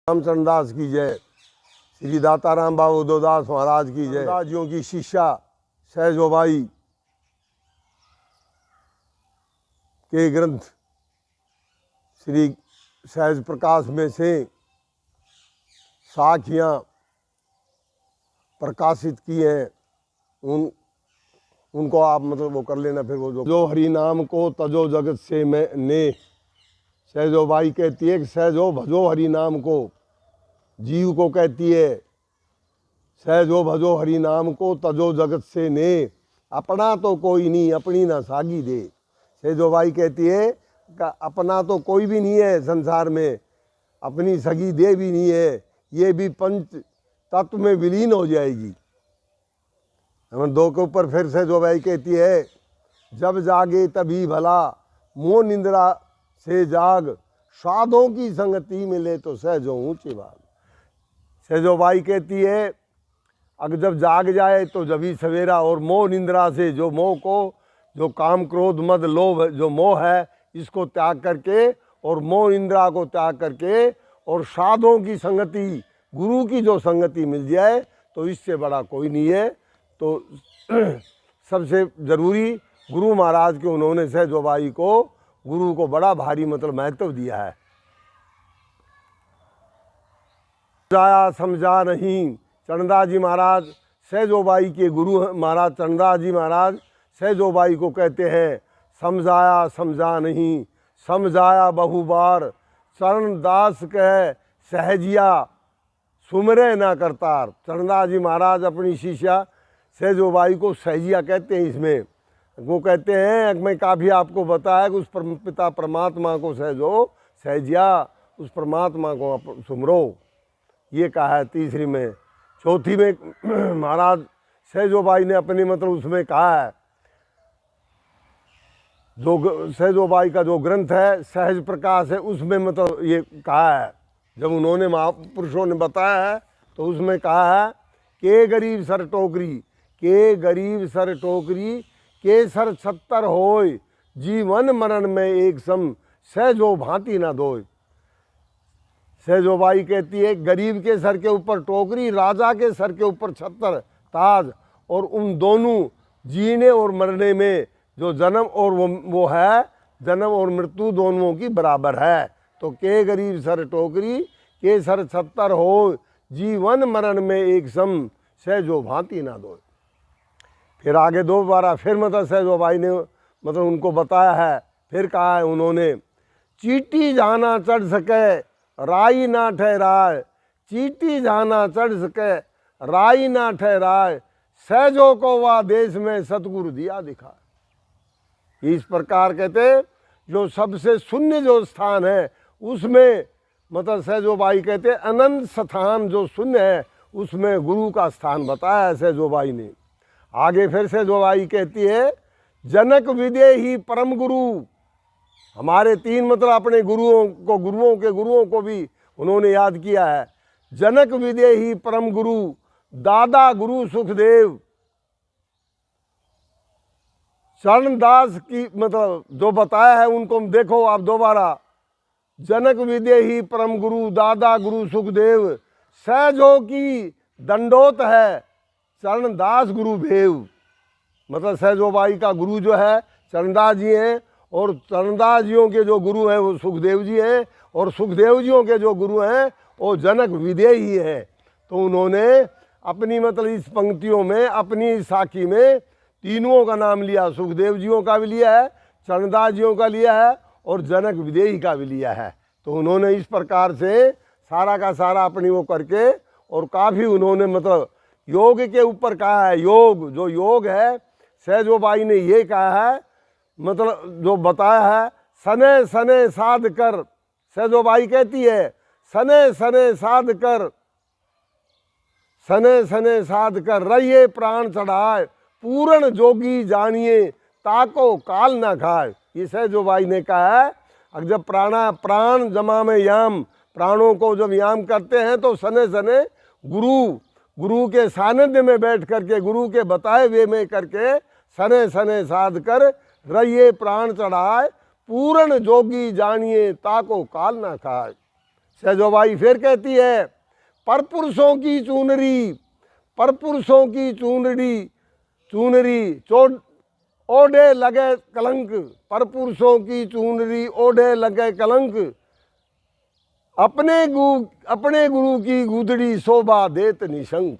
रामचंद्र दास की जय, श्री दाताराम बाबू दोदास महाराज की जय। दाजियों की शिष्या सहजोबाई के ग्रंथ श्री सहज प्रकाश में से साखियाँ प्रकाशित की हैं। उनको आप मतलब वो कर लेना। फिर वो जो हरि नाम को तजो जगत से मैं ने, सहजोबाई कहती है कि सहजो भजो हरि नाम को, जीव को कहती है सहजो भजो हरि नाम को तजो जगत से ने, अपना तो कोई नहीं अपनी ना सागी दे। सहजोबाई कहती है कि अपना तो कोई भी नहीं है संसार में, अपनी सगी दे भी नहीं है, ये भी पंच तत्व में विलीन हो जाएगी। हम दो के ऊपर फिर सहजोबाई कहती है जब जागे तभी भला, मोह निंद्रा से जाग, साधों की संगति मिले तो सहजो ऊंची बात। सहजोबाई कहती है अगर जब जाग जाए तो जब ही सवेरा, और मोह निंद्रा से, जो मोह को, जो काम क्रोध मद लोभ जो मोह है, इसको त्याग करके और मोह निंद्रा को त्याग करके और साधों की संगति, गुरु की जो संगति मिल जाए तो इससे बड़ा कोई नहीं है। तो सबसे ज़रूरी गुरु महाराज के उन्होंने सहजोबाई को, गुरु को बड़ा भारी मतलब महत्व दिया है। समझाया समझा नहीं, चरणदास जी महाराज सहजोबाई के गुरु महाराज चरणदास जी महाराज सहजोबाई को कहते हैं समझाया समझा नहीं, समझाया बहु बार, चरणदास कह सहजिया सुमरे ना करतार। चरणदास जी महाराज अपनी शिष्या सहजोबाई को सहजिया कहते हैं। इसमें वो कहते हैं मैं काफ़ी आपको बताया कि उस पिता परमात्मा को सहजिया, उस परमात्मा को सुमरो, ये कहा है तीसरी में। चौथी में महाराज सहजोबाई ने अपनी मतलब उसमें कहा है, जो सहजोबाई का जो ग्रंथ है सहज प्रकाश है, उसमें मतलब ये कहा है, जब उन्होंने महापुरुषों ने बताया है तो उसमें कहा है के गरीब सर टोकरी, के गरीब सर टोकरी, के सर 76 होय, जीवन मरण में एक सम, सहजो भांति ना दोय। सहजोबाई कहती है गरीब के सर के ऊपर टोकरी, राजा के सर के ऊपर 76 ताज, और उन दोनों जीने और मरने में जो जन्म और वो है, जन्म और मृत्यु दोनों की बराबर है। तो के गरीब सर टोकरी, के सर 76 हो, जीवन मरण में एक सम, सहजो भांति ना दो। फिर आगे दोबारा फिर मतलब सहजोबाई ने मतलब उनको बताया है, फिर कहा है उन्होंने चीटी जाना चढ़ सके राई ना ठहराए, चीटी जाना चढ़ सके राई ना ठहराए, सहजो को वह देश में सतगुरु दिया दिखा। इस प्रकार कहते जो सबसे शून्य जो स्थान है उसमें मतलब सहजोबाई कहते अनंत स्थान जो शून्य है उसमें गुरु का स्थान बताया है सहजोबाई ने। आगे फिर सहजोबाई कहती है जनक विदेही परम गुरु, हमारे तीन मतलब अपने गुरुओं को भी उन्होंने याद किया है। जनक विदेही परम गुरु, दादा गुरु सुखदेव, चरणदास की मतलब जो बताया है उनको देखो आप दोबारा। जनक विदेही परम गुरु, दादा गुरु सुखदेव, सहजो की दंडोत है, चरणदास गुरु भेव। मतलब सहजोबाई का गुरु जो है चरणदास जी हैं, और चरणदास जियों के जो गुरु हैं वो सुखदेव जी हैं, और सुखदेव जियों के जो गुरु हैं वो जनक विदेही हैं। तो उन्होंने अपनी मतलब इस पंक्तियों में, अपनी साखी में तीनों का नाम लिया, सुखदेव जियों का भी लिया है, चरणदास जियों का लिया है और जनक विदेही का भी लिया है। तो उन्होंने इस प्रकार से सारा का सारा अपनी वो करके, और काफ़ी उन्होंने मतलब योग के ऊपर कहा है। योग जो योग है सहजोबाई ने ये कहा है, मतलब जो बताया है सने सने साध कर, सहजोबाई कहती है सने सने साध कर, सने सने साध कर रहिए प्राण चढ़ाए, पूर्ण जोगी जानिए ताको काल ना खाए। ये सहजोबाई ने कहा है अगर जब प्राण जमा में याम, प्राणों को जब याम करते हैं तो सने सने गुरु के सानिध्य में बैठ करके, गुरु के बताए हुए में करके सने सने साध कर रहिए प्राण चढ़ाए, पूर्ण जोगी जानिए ताको काल ना खाए। सहजोबाई फिर कहती है, परपुरुषों की चूनरी, परपुरुषों की चूनरी, चूनरी चोट ओढ़े लगे कलंक, परपुरुषों की चूनरी ओढ़े लगे कलंक, अपने गुरु की गुदड़ी शोभा देत निशंक।